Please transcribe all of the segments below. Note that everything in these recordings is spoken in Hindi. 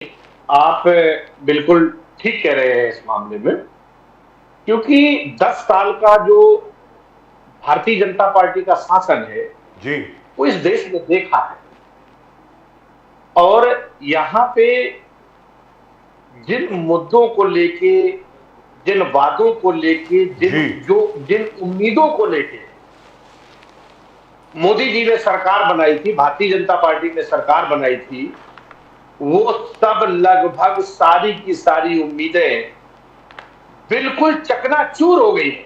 आप बिल्कुल ठीक कह रहे हैं इस मामले में, क्योंकि 10 साल का जो भारतीय जनता पार्टी का शासन है जी वो इस देश में देखा है। और यहां पे जिन मुद्दों को लेके, जिन वादों को लेके, जी जिन उम्मीदों को लेके मोदी जी ने सरकार बनाई थी, भारतीय जनता पार्टी ने सरकार बनाई थी, वो सब लगभग सारी की सारी उम्मीदें बिल्कुल चकनाचूर हो गई है।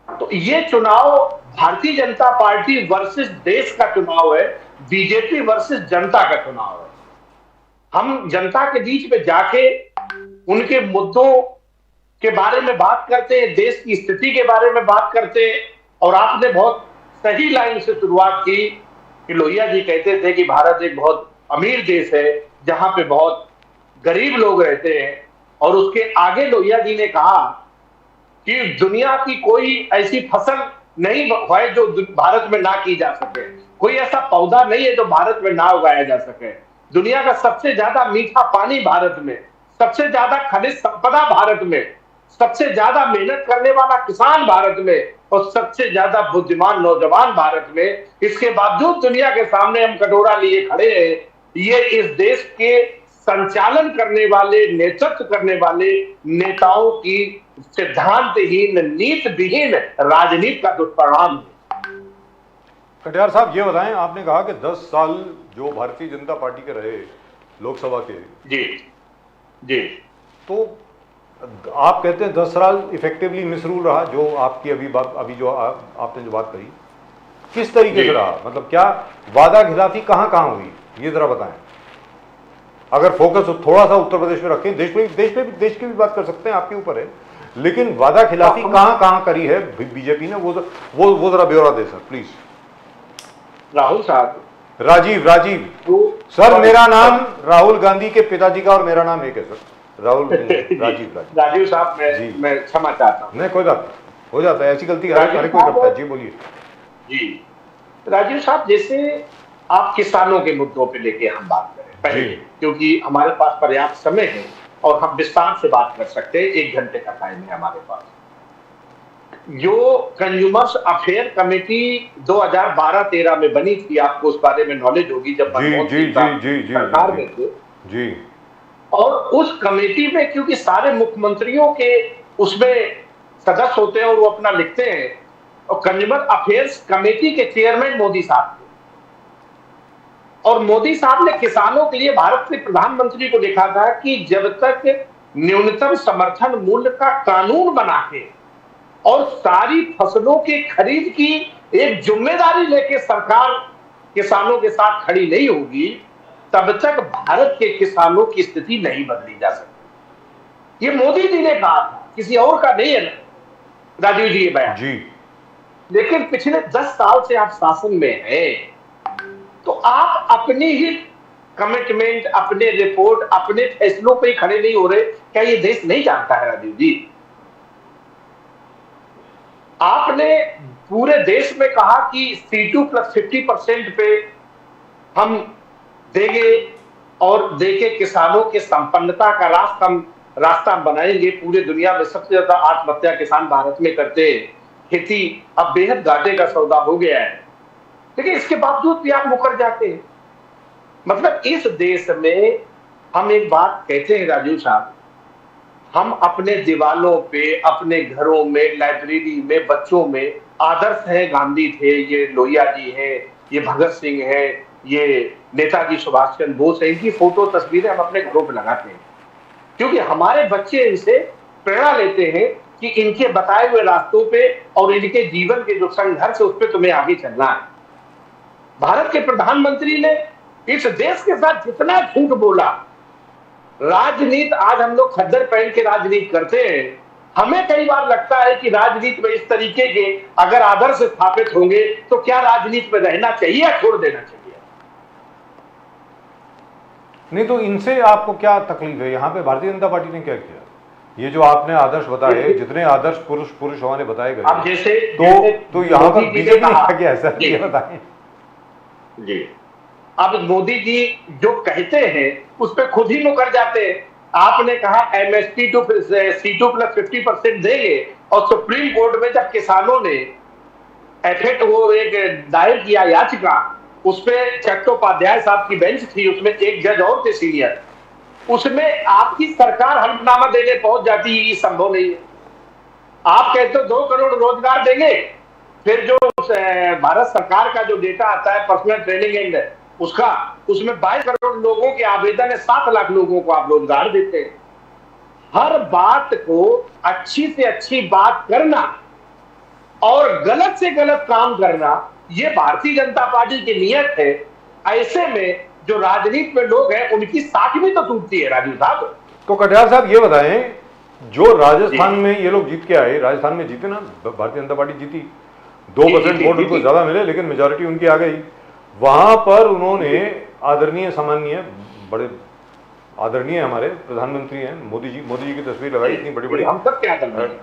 तो ये चुनाव भारतीय जनता पार्टी वर्सेस देश का चुनाव है, बीजेपी वर्सेस जनता का चुनाव है। हम जनता के बीच में जाके उनके मुद्दों के बारे में बात करते हैं, देश की स्थिति के बारे में बात करते हैं। और आपने बहुत सही लाइन से शुरुआत की कि लोहिया जी कहते थे कि भारत एक बहुत अमीर देश है जहां पे बहुत गरीब लोग रहते हैं। और उसके आगे लोहिया जी ने कहा कि दुनिया की कोई ऐसी फसल नहीं है जो भारत में ना की जा सके, कोई ऐसा पौधा नहीं है जो भारत में ना उगाया जा सके। दुनिया का सबसे ज्यादा मीठा पानी भारत में, सबसे ज्यादा खनिज संपदा भारत में, सबसे ज्यादा मेहनत करने वाला किसान भारत में, और सबसे ज्यादा बुद्धिमान नौजवान भारत में। इसके बावजूद दुनिया के सामने हम कटोरा लिए खड़े हैं। ये इस देश के संचालन करने वाले, नेतृत्व करने वाले नेताओं की सिद्धांतहीन, नीति विहीन राजनीति का दुष्परिणाम है। कटियार साहब, ये बताएं, आपने कहा कि 10 साल जो भारतीय जनता पार्टी के रहे लोकसभा के, जी जी, तो आप कहते हैं 10 साल इफेक्टिवली मिसरूल रहा, जो आपकी अभी जो आपने जो बात कही, किस तरीके से रहा? मतलब क्या वादा खिलाफी कहां कहां हुई, ये जरा बताएं। अगर फोकस थोड़ा सा उत्तर प्रदेश में रखें, देश की भी बात कर सकते हैं, आपके ऊपर है, लेकिन वादा खिलाफी कहां कहां करी है बीजेपी ने, वो जरा ब्यौरा दे सर प्लीज। राहुल साहब, राजीव सर, मेरा नाम राहुल गांधी के पिताजी का और मेरा नाम एक है सर, राजीव साहब, मैं क्षमा चाहता हूं। नहीं, कोई बात नहीं, हो जाता है, ऐसी गलती हर कोई करता है। जी बोलिए। जी राजीव साहब, जैसे आप किसानों के मुद्दों पे लेके हम बात करें पहले, क्योंकि हमारे पास पर्याप्त समय है और हम विस्तार से बात कर सकते हैं, 1 घंटे का टाइम है हमारे पास। जो कंज्यूमर्स अफेयर कमेटी 2012-13 में बनी थी, आपको उस बारे में नॉलेज होगी, जब मनमोहन सिंह सरकार में थे जी, और उस कमेटी में क्योंकि सारे मुख्यमंत्रियों के उसमें सदस्य होते हैं और वो अपना लिखते हैं, और कंज्यूमर अफेयर्स कमेटी के चेयरमैन मोदी साहब थे। और मोदी साहब ने किसानों के लिए भारत के प्रधानमंत्री को लिखा था कि जब तक न्यूनतम समर्थन मूल्य का कानून बना के और सारी फसलों के खरीद की एक जिम्मेदारी लेके सरकार किसानों के साथ खड़ी नहीं होगी, तब तक भारत के किसानों की स्थिति नहीं बदली जा सकती। ये मोदी जी ने कहा था, किसी और का नहीं है राजीव जी ये बयान जी। लेकिन पिछले 10 साल से आप शासन में हैं, तो आप अपनी ही कमिटमेंट, अपने रिपोर्ट, अपने फैसलों पे ही खड़े नहीं हो रहे। क्या ये देश नहीं जानता है राजीव जी? आपने पूरे देश में कहा कि C2 + 50% पे हम देंगे और देके किसानों के संपन्नता का रास्ता बनाएंगे। पूरे दुनिया में सबसे ज्यादा आत्महत्या किसान भारत में करते हैं। खेती अब बेहद घाटे का सौदा हो गया है, लेकिन इसके बावजूद भी आप मुकर जाते हैं। मतलब इस देश में हम एक बात कहते हैं राजीव साहब, हम अपने दीवालों पे, अपने घरों में, लाइब्रेरी में, बच्चों में आदर्श है, गांधी थे, ये लोहिया जी हैं, ये भगत सिंह है, ये नेताजी सुभाष चंद्र बोस है, इनकी फोटो तस्वीरें हम अपने घरों पर लगाते हैं, क्योंकि हमारे बच्चे इनसे प्रेरणा लेते हैं कि इनके बताए हुए रास्तों पे और इनके जीवन के जो संघर्ष है उस पर तुम्हें आगे चलना है। भारत के प्रधानमंत्री ने इस देश के साथ जितना झूठ बोला, राजनीति आज हम लोग खद्दर पहन के राजनीति करते हैं। हमें कई बार लगता है कि राजनीति में इस तरीके के अगर आदर्श स्थापित होंगे तो क्या राजनीति में रहना चाहिए या छोड़ देना चाहिए? नहीं तो इनसे आपको क्या तकलीफ है? यहाँ पे भारतीय जनता पार्टी ने क्या किया? ये जो आपने आदर्श बताए, जितने आदर्श पुरुष हमारे बताए गए, अब जैसे तो यहाँ पर बीजेपी ने क्या किया है सर, ये बताएं। जी, अब मोदी जी जो कहते हैं उस पर खुद ही मुकर जाते हैं। आपने कहा एमएसपी टू C2+50% देंगे, और सुप्रीम कोर्ट में जब किसानों ने वो एक दायर किया याचिका, उसपे चट्टोपाध्याय साहब की बेंच थी, उसमें एक जज और थे सीनियर, उसमें आपकी सरकार हल्फनामा देने पहुंच जाती है, ये संभव नहीं है। आप कहते हो 2 करोड़ रोजगार देंगे, फिर जो भारत सरकार का जो डेटा आता है पर्सनल ट्रेनिंग एंड उसका, उसमें 22 करोड़ लोगों के आवेदन है, 7 लाख लोगों को आप रोजगार देते हैं। हर बात को अच्छी से अच्छी बात करना और गलत से गलत काम करना, ये भारतीय जनता पार्टी की नियत है। ऐसे में जो राजनीति में लोग हैं उनकी साख भी तो टूटती है राजीव साहब। तो कटियार साहब ये बताएं, जो राजस्थान में ये लोग जीत के आए, राजस्थान में जीते ना, भारतीय जनता पार्टी जीती, 2% वोट उनको ज्यादा मिले लेकिन मेजोरिटी उनकी आ गई। वहां पर उन्होंने आदरणीय सामान्य बड़े आदरणीय हमारे प्रधानमंत्री हैं मोदी जी की तस्वीर लगाई, इतनी बड़ी बड़ी, हम सब क्या कर रहे हैं,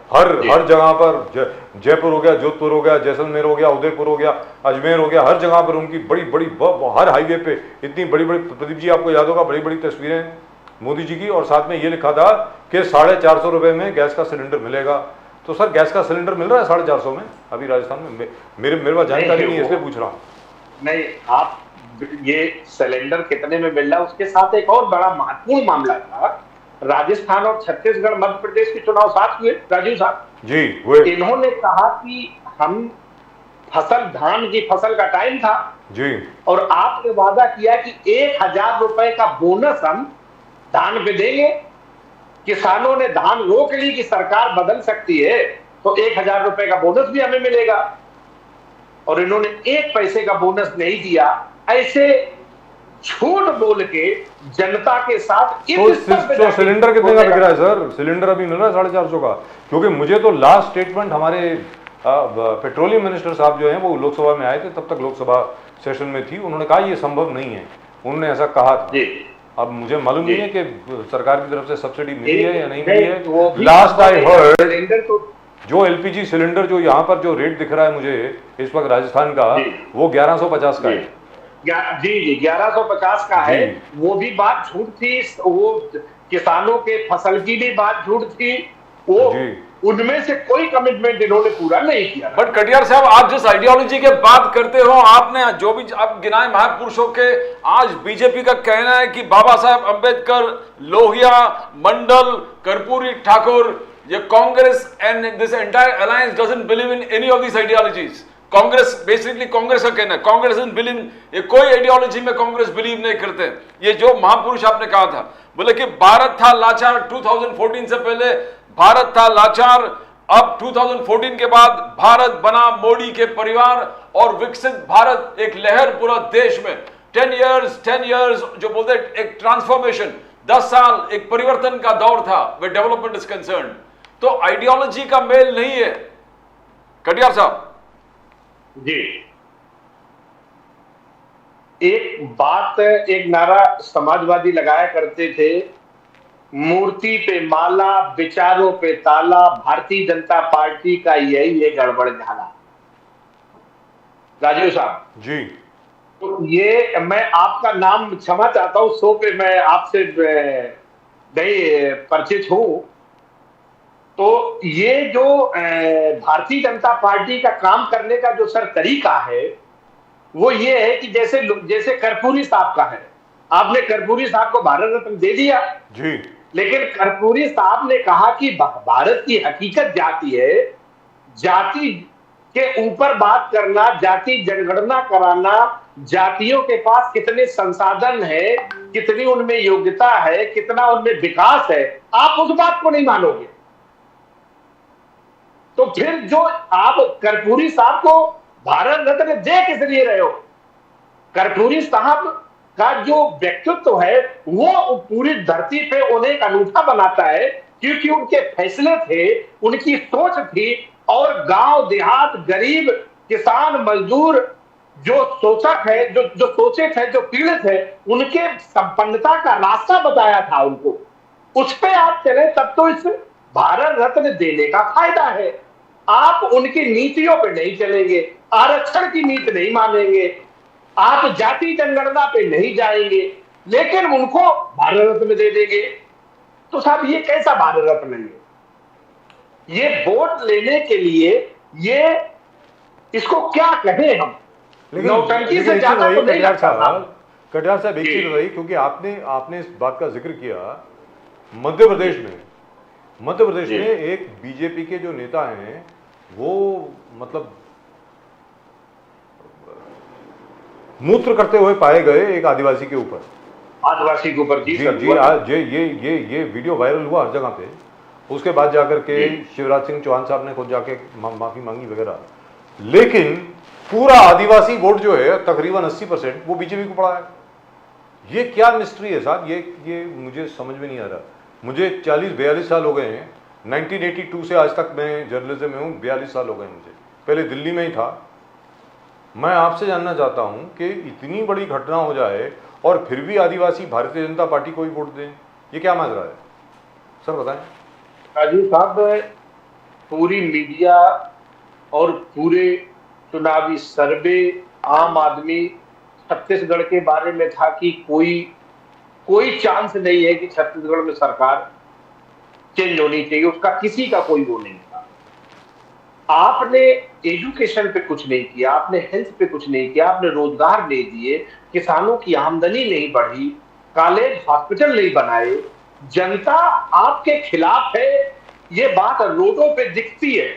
हर जगह पर, जयपुर हो गया, जोधपुर हो गया, जैसलमेर हो गया, उदयपुर हो गया, अजमेर हो गया, हर जगह पर उनकी बड़ी बड़ी, हर हाईवे पे इतनी बड़ी बड़ी, प्रदीप जी आपको याद होगा, बड़ी बड़ी तस्वीरें मोदी जी की, और साथ में ये लिखा था कि 450 रुपए में गैस का सिलेंडर मिलेगा। तो सर गैस का सिलेंडर मिल रहा है 450 में अभी राजस्थान में? मेरे पास जानकारी नहीं है, इसलिए पूछ रहा हूँ। नहीं, आप ये सिलेंडर कितने में मिल रहा है, उसके साथ एक और बड़ा महत्वपूर्ण मामला था। राजस्थान और छत्तीसगढ़ मध्य प्रदेश के चुनाव साथ हुए राजीव साहब जी, हुए। इन्होंने कहा कि हम धान की फसल का टाइम था जी, और आपने वादा किया कि 1000 रुपए का बोनस हम धान पे देंगे। किसानों ने धान रोक ली कि सरकार बदल सकती है, तो 1000 रुपए का बोनस भी हमें मिलेगा, और इन्होंने 1 पैसे का बोनस नहीं दिया। ऐसे झूठ बोल के जनता के साथ तो सिलेंडर कितने का बिक रहा है सर? सिलेंडर अभी मिल रहा है 450 का, क्योंकि मुझे तो लास्ट स्टेटमेंट हमारे पेट्रोलियम मिनिस्टर साहब जो हैं वो लोकसभा में आए थे, तब तक लोकसभा सेशन में थी, उन्होंने कहा ये संभव नहीं है, उन्होंने ऐसा कहा था। अब मुझे मालूम नहीं है कि सरकार की तरफ से सब्सिडी मिली है या नहीं मिली है। लास्ट आई हर्ड जो एलपीजी सिलेंडर जो यहाँ पर जो रेट दिख रहा है मुझे इस वक्त राजस्थान का, वो 1150 का है। जी 1150 का है। वो भी बात झूठ थी, वो किसानों के फसल की भी बात झूठ थी, वो उनमें से कोई कमिटमेंट इन्होंने पूरा नहीं किया। बट कटियार साहब, आप जिस आइडियोलॉजी के बात करते हो, आपने जो भी आप गिनाए महापुरुषों के, आज बीजेपी का कहना है कि बाबा साहब अंबेडकर, लोहिया, मंडल, कर्पूरी ठाकुर, ये Congress and this entire alliance doesn't believe in any of this ideologies. Congress basically, Congress का कहना है कांग्रेस डजंट बिलीव, ये कोई आइडियोलॉजी में कांग्रेस बिलीव नहीं करते। ये जो महापुरुष आपने कहा था, बोले कि भारत था लाचार 2014 से पहले, भारत था लाचार, अब 2014 के बाद भारत बना मोदी के परिवार और विकसित भारत, एक लहर पूरा देश में। 10 इयर्स जो बोलते हैं एक ट्रांसफॉर्मेशन, 10 साल एक परिवर्तन का दौर था वे डेवलपमेंट इज कंसर्न। तो आइडियोलॉजी का मेल नहीं है कटियार साहब जी। एक बात, एक नारा समाजवादी लगाया करते थे, मूर्ति पे माला, विचारों पे ताला, भारतीय जनता पार्टी का यही है गड़बड़ झाला। राजीव साहब जी, तो ये मैं आपका नाम क्षमा चाहता हूं, शो पे मैं आपसे नहीं परिचित हूं। तो ये जो भारतीय जनता पार्टी का काम करने का जो सर तरीका है, वो ये है कि जैसे कर्पूरी साहब का है, आपने कर्पूरी साहब को भारत रत्न दे दिया जी, लेकिन कर्पूरी साहब ने कहा कि भारत की हकीकत जाति है, जाति के ऊपर बात करना, जाति जनगणना कराना, जातियों के पास कितने संसाधन है, कितनी उनमें योग्यता है, कितना उनमें विकास है, आप उस बात को नहीं मानोगे। तो फिर जो आप कर्पूरी साहब को भारत रत्न दे किस लिए रहे हो? कर्पूरी साहब का जो व्यक्तित्व है वो पूरी धरती पे उन्हें एक अनूठा बनाता है, क्योंकि उनके फैसले थे, उनकी सोच थी, और गांव देहात, गरीब, किसान, मजदूर जो शोषक है, जो शोषित है, जो पीड़ित है, उनके संपन्नता का रास्ता बताया था उनको। उस पे आप चले तब तो इस भारत रत्न देने का फायदा है। आप उनकी नीतियों पे नहीं चलेंगे, आरक्षण की नीति नहीं मानेंगे, आप जाति जनगणना पे नहीं जाएंगे, लेकिन उनको भारत रत्न दे देंगे। तो साहब ये कैसा भारत रत्न है? ये वोट लेने के लिए ये इसको क्या कहें हम? नौटंकी से ज्यादा तो नहीं लगता साहब। कटियार साहब एक चीज बताइए, क्योंकि आपने इस बात का जिक्र किया, मध्य प्रदेश में एक बीजेपी के जो नेता हैं वो मतलब मूत्र करते हुए पाए गए एक आदिवासी के ऊपर। आदिवासी के ऊपर जी ये वीडियो वायरल हुआ हर जगह पे। उसके बाद जाकर के शिवराज सिंह चौहान साहब ने खुद जाके माफी मांगी वगैरह, लेकिन पूरा आदिवासी वोट जो है तकरीबन 80% वो बीजेपी को पड़ा है। ये क्या मिस्ट्री है साहब? ये मुझे समझ में नहीं आ रहा। मुझे 40-42 साल हो गए हैं, 1982 से आज तक मैं जर्नलिज्म में हूँ, 42 साल हो गए मुझे। पहले दिल्ली में ही था। मैं आपसे जानना चाहता हूं कि इतनी बड़ी घटना हो जाए और फिर भी आदिवासी भारतीय जनता पार्टी को ही वोट दें, ये क्या माजरा है सर, बताएं। राजीव साहब, पूरी मीडिया और पूरे चुनावी सर्वे, आम आदमी छत्तीसगढ़ के बारे में था कि कोई चांस नहीं है कि छत्तीसगढ़ में सरकार चेंज होनी चाहिए, उसका किसी का कोई वो नहीं था। आपने एजुकेशन पे कुछ नहीं किया, आपने हेल्थ पे कुछ नहीं किया, आपने रोजगार नहीं दिए, किसानों की आमदनी नहीं बढ़ी, कॉलेज हॉस्पिटल नहीं बनाए, जनता आपके खिलाफ है, ये बात रोडों पे दिखती है।